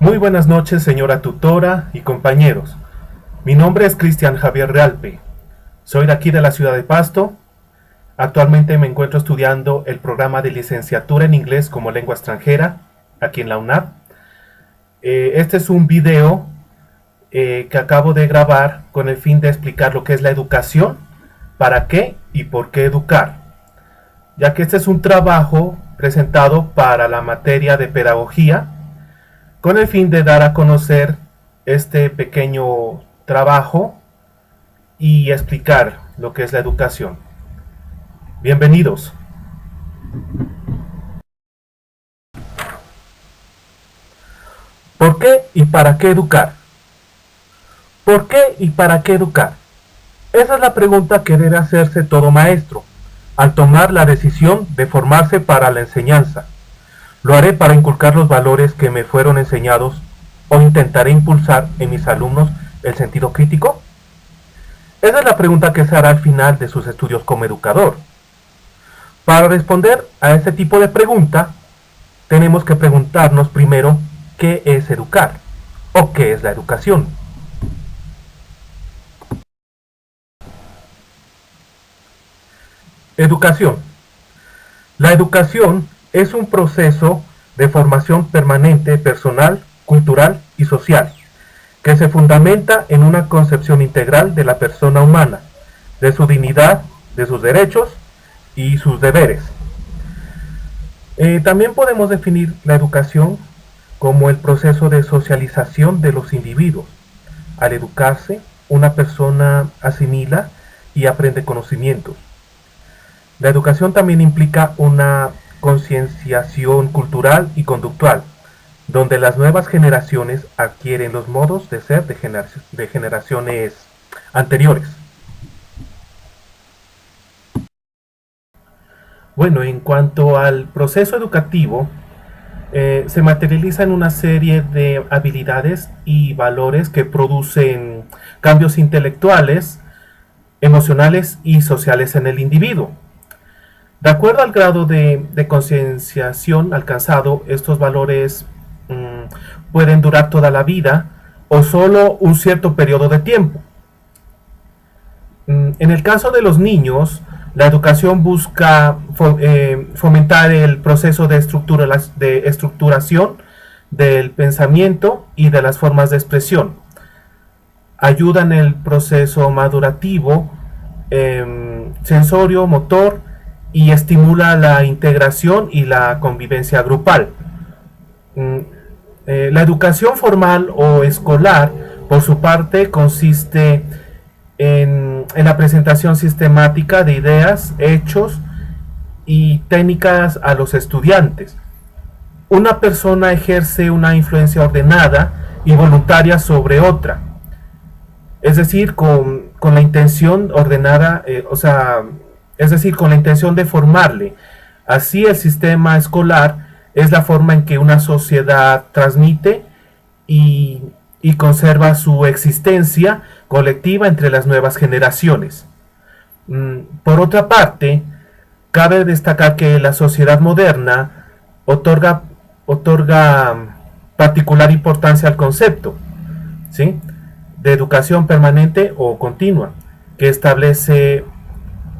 Muy buenas noches, señora tutora y compañeros. Mi nombre es Cristian Javier Realpe. Soy de aquí de la ciudad de Pasto. Actualmente me encuentro estudiando el programa de licenciatura en inglés como lengua extranjera aquí en la UNAP. Este es un video que acabo de grabar con el fin de explicar lo que es la educación, para qué y por qué educar, ya que este es un trabajo presentado para la materia de pedagogía con el fin de dar a conocer este pequeño trabajo y explicar lo que es la educación. Bienvenidos. ¿Por qué y para qué educar? ¿Por qué y para qué educar? Esa es la pregunta que debe hacerse todo maestro al tomar la decisión de formarse para la enseñanza. ¿Lo haré para inculcar los valores que me fueron enseñados o intentaré impulsar en mis alumnos el sentido crítico? Esa es la pregunta que se hará al final de sus estudios como educador. Para responder a este tipo de pregunta, tenemos que preguntarnos primero qué es educar o qué es la educación. Educación. La educación es un proceso de formación permanente, personal, cultural y social, que se fundamenta en una concepción integral de la persona humana, de su dignidad, de sus derechos y sus deberes. También podemos definir la educación como el proceso de socialización de los individuos. Al educarse, una persona asimila y aprende conocimientos. La educación también implica una concienciación cultural y conductual, donde las nuevas generaciones adquieren los modos de ser de generaciones anteriores. Bueno, en cuanto al proceso educativo, se materializa en una serie de habilidades y valores que producen cambios intelectuales, emocionales y sociales en el individuo. De acuerdo al grado de concienciación alcanzado, estos valores pueden durar toda la vida o solo un cierto periodo de tiempo. En el caso de los niños, la educación busca fomentar el proceso de estructuración del pensamiento y de las formas de expresión. Ayuda en el proceso madurativo, sensorio, motor, y estimula la integración y la convivencia grupal. La educación formal o escolar, por su parte, consiste en la presentación sistemática de ideas, hechos y técnicas a los estudiantes. Una persona ejerce una influencia ordenada y voluntaria sobre otra, es decir, con la intención ordenada, es decir, con la intención de formarle. Así, el sistema escolar es la forma en que una sociedad transmite y conserva su existencia colectiva entre las nuevas generaciones. Por otra parte, cabe destacar que la sociedad moderna otorga particular importancia al concepto, ¿sí?, de educación permanente o continua, que establece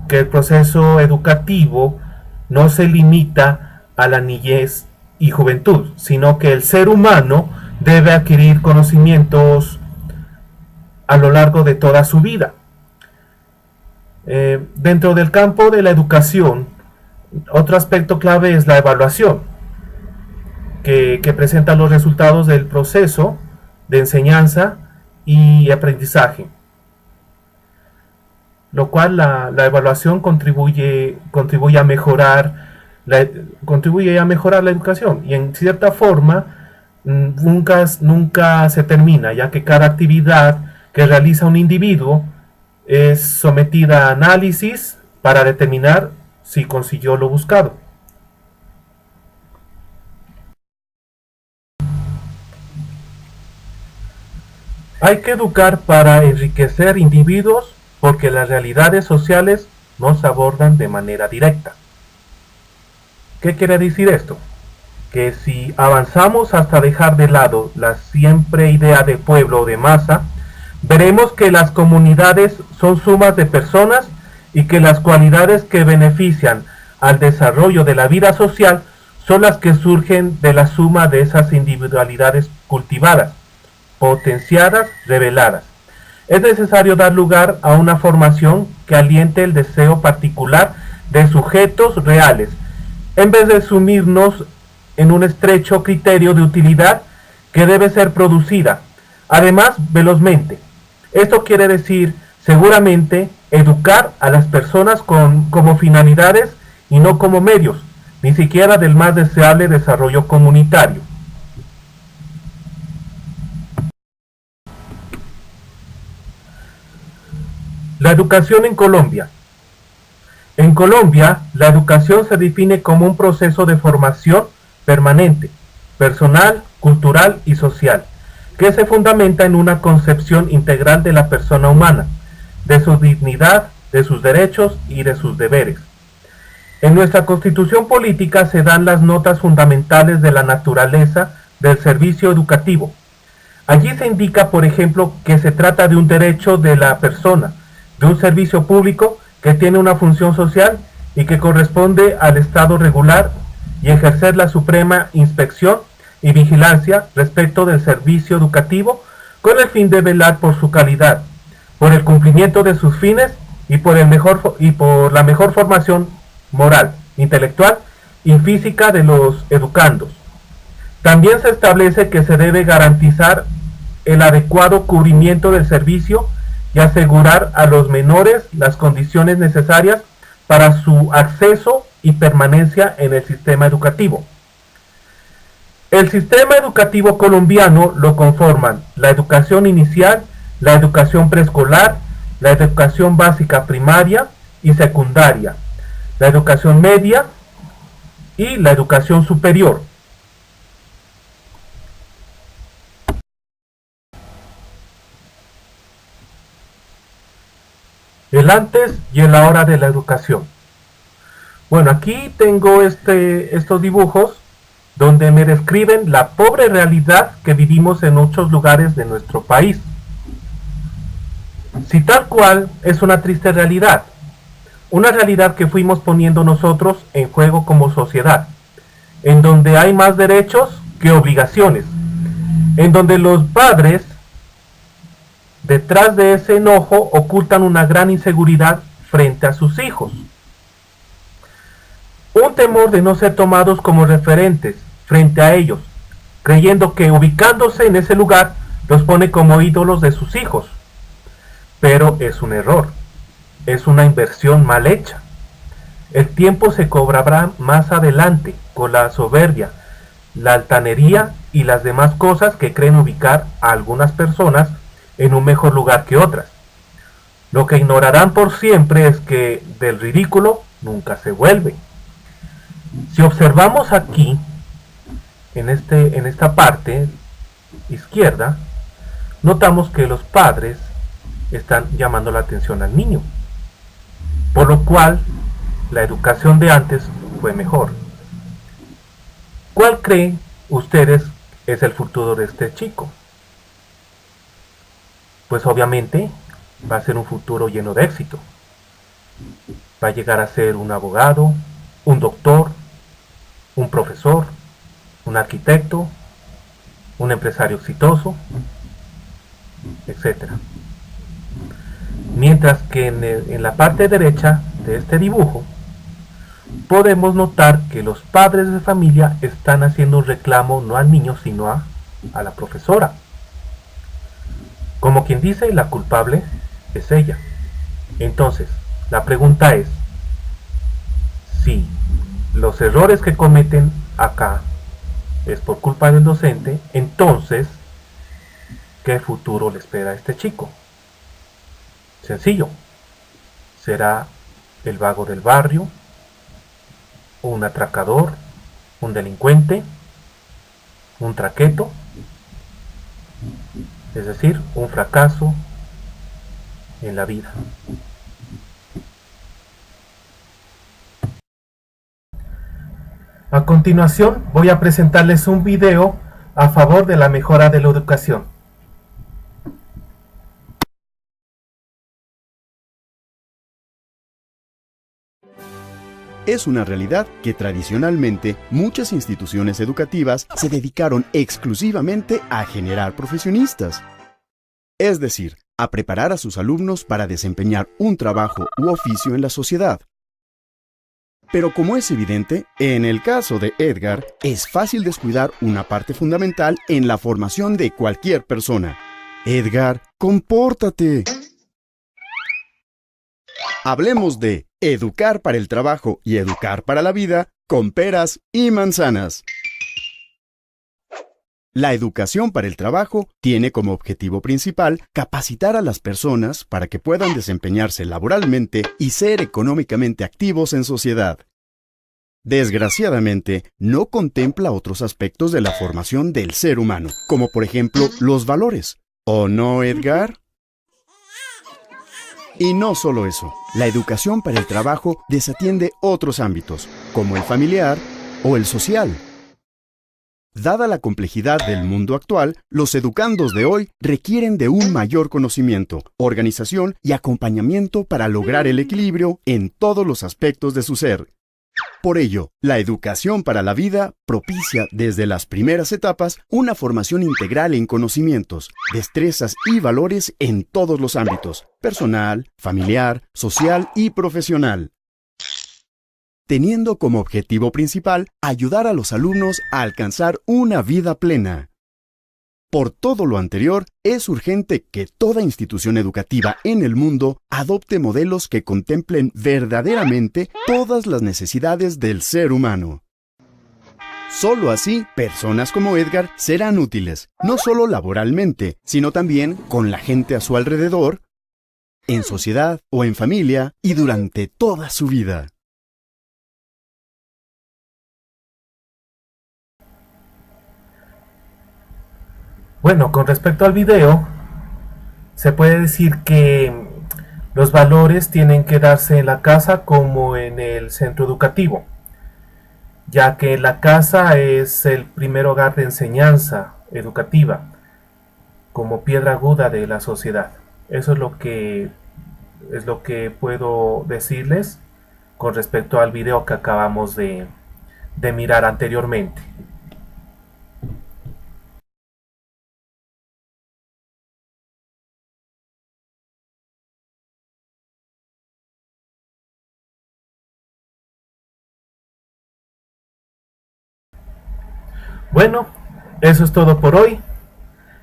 que el proceso educativo no se limita a la niñez y juventud, sino que el ser humano debe adquirir conocimientos a lo largo de toda su vida. Dentro del campo de la educación, otro aspecto clave es la evaluación, que presenta los resultados del proceso de enseñanza y aprendizaje, lo cual la evaluación contribuye a mejorar la educación, y en cierta forma nunca se termina, ya que cada actividad que realiza un individuo es sometida a análisis para determinar si consiguió lo buscado. Hay que educar para enriquecer individuos porque las realidades sociales no se abordan de manera directa. ¿Qué quiere decir esto? que si avanzamos hasta dejar de lado la siempre idea de pueblo o de masa, veremos que las comunidades son sumas de personas y que las cualidades que benefician al desarrollo de la vida social son las que surgen de la suma de esas individualidades cultivadas, potenciadas, reveladas. Es necesario dar lugar a una formación que aliente el deseo particular de sujetos reales, en vez de sumirnos en un estrecho criterio de utilidad que debe ser producida, además velozmente. Esto quiere decir, seguramente, educar a las personas como finalidades y no como medios, ni siquiera del más deseable desarrollo comunitario. La educación en Colombia. En Colombia, la educación se define como un proceso de formación permanente, personal, cultural y social, que se fundamenta en una concepción integral de la persona humana, de su dignidad, de sus derechos y de sus deberes. En nuestra Constitución política se dan las notas fundamentales de la naturaleza del servicio educativo. Allí se indica, por ejemplo, que se trata de un derecho de la persona, de un servicio público que tiene una función social y que corresponde al Estado regular y ejercer la suprema inspección y vigilancia respecto del servicio educativo con el fin de velar por su calidad, por el cumplimiento de sus fines y por la mejor formación moral, intelectual y física de los educandos. También se establece que se debe garantizar el adecuado cubrimiento del servicio y asegurar a los menores las condiciones necesarias para su acceso y permanencia en el sistema educativo. El sistema educativo colombiano lo conforman la educación inicial, la educación preescolar, la educación básica primaria y secundaria, la educación media y la educación superior. El antes y el ahora de la educación. Bueno, aquí tengo estos dibujos donde me describen la pobre realidad que vivimos en muchos lugares de nuestro país. Si tal cual es una triste realidad, una realidad que fuimos poniendo nosotros en juego como sociedad, en donde hay más derechos que obligaciones, en donde los padres, detrás de ese enojo, ocultan una gran inseguridad frente a sus hijos. Un temor de no ser tomados como referentes frente a ellos, creyendo que ubicándose en ese lugar los pone como ídolos de sus hijos. Pero es un error, es una inversión mal hecha. El tiempo se cobrará más adelante con la soberbia, la altanería y las demás cosas que creen ubicar a algunas personas en un mejor lugar que otras. Lo que ignorarán por siempre es que del ridículo nunca se vuelve. Si observamos aquí, en esta parte izquierda, notamos que los padres están llamando la atención al niño, por lo cual la educación de antes fue mejor. ¿Cuál creen ustedes es el futuro de este chico? Pues obviamente va a ser un futuro lleno de éxito. Va a llegar a ser un abogado, un doctor, un profesor, un arquitecto, un empresario exitoso, etc. Mientras que en la parte derecha de este dibujo podemos notar que los padres de familia están haciendo un reclamo no al niño sino a la profesora. Como quien dice, la culpable es ella. Entonces, la pregunta es, si los errores que cometen acá es por culpa del docente, entonces, ¿qué futuro le espera a este chico? Sencillo. Será el vago del barrio, un atracador, un delincuente, un traqueto, es decir, un fracaso en la vida. Acá continuación voy a presentarles un video a favor de la mejora de la educación. Es una realidad que tradicionalmente muchas instituciones educativas se dedicaron exclusivamente a generar profesionistas. Es decir, a preparar a sus alumnos para desempeñar un trabajo u oficio en la sociedad. Pero como es evidente, en el caso de Edgar, es fácil descuidar una parte fundamental en la formación de cualquier persona. Edgar, compórtate. Hablemos de educar para el trabajo y educar para la vida con peras y manzanas. La educación para el trabajo tiene como objetivo principal capacitar a las personas para que puedan desempeñarse laboralmente y ser económicamente activos en sociedad. Desgraciadamente, no contempla otros aspectos de la formación del ser humano, como por ejemplo los valores. ¿O no, Edgar? Y no solo eso, la educación para el trabajo desatiende otros ámbitos, como el familiar o el social. Dada la complejidad del mundo actual, los educandos de hoy requieren de un mayor conocimiento, organización y acompañamiento para lograr el equilibrio en todos los aspectos de su ser. Por ello, la educación para la vida propicia desde las primeras etapas una formación integral en conocimientos, destrezas y valores en todos los ámbitos, personal, familiar, social y profesional, teniendo como objetivo principal ayudar a los alumnos a alcanzar una vida plena. Por todo lo anterior, es urgente que toda institución educativa en el mundo adopte modelos que contemplen verdaderamente todas las necesidades del ser humano. Solo así, personas como Edgar serán útiles, no solo laboralmente, sino también con la gente a su alrededor, en sociedad o en familia y durante toda su vida. Bueno, con respecto al video, se puede decir que los valores tienen que darse en la casa como en el centro educativo, ya que la casa es el primer hogar de enseñanza educativa, como piedra aguda de la sociedad. Eso es lo que puedo decirles con respecto al video que acabamos de mirar anteriormente. Bueno, eso es todo por hoy.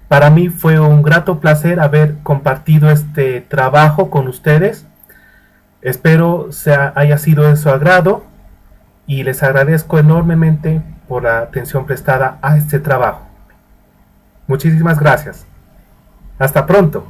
Para mí fue un grato placer haber compartido este trabajo con ustedes. Espero haya sido de su agrado y les agradezco enormemente por la atención prestada a este trabajo. Muchísimas gracias. Hasta pronto.